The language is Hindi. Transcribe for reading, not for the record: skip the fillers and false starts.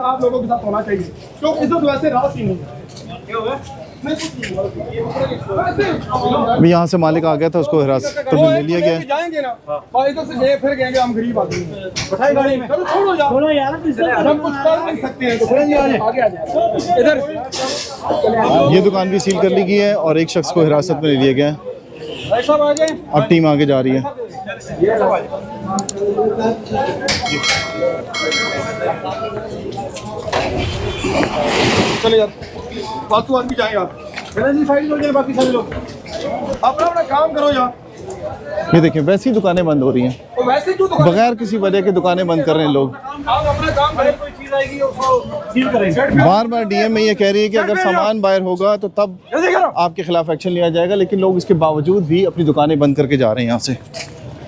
आप लोगों के साथ होना चाहिए, तो इस वक्त वैसे रास ही नहीं है। अभी यहाँ से मालिक आ गया था, उसको हिरासत में ले लिया गया है। जाएंगे ना, इधर से गए फिर गएंगे, हम गरीब आदमी हैं। बैठाई गाड़ी में, चलो छोड़ो यार, हम कुछ कर नहीं सकते हैं, तो आगे आ जाए इधर। ये दुकान भी सील कर ली गई है और एक शख्स को हिरासत में ले लिया गया है। सब आ गए, अब टीम आगे जा रही है। चले यार, फालतू आदमी जाए यार, जी साइड हो जाए, बाकी सारे लोग अपना अपना काम करो यार। ये देखिए वैसी दुकानें बंद हो रही हैं, तो वैसे क्यों बगैर किसी वजह के दुकानें बंद कर रहे हैं लोग। आप अपना काम करें, कोई चीज आएगी उसको सील करेंगे। बार बार डीएम में ये कह रही है कि अगर सामान बाहर होगा तो तब आपके खिलाफ एक्शन लिया जाएगा, लेकिन लोग इसके बावजूद भी अपनी दुकानें बंद करके जा रहे हैं यहाँ से।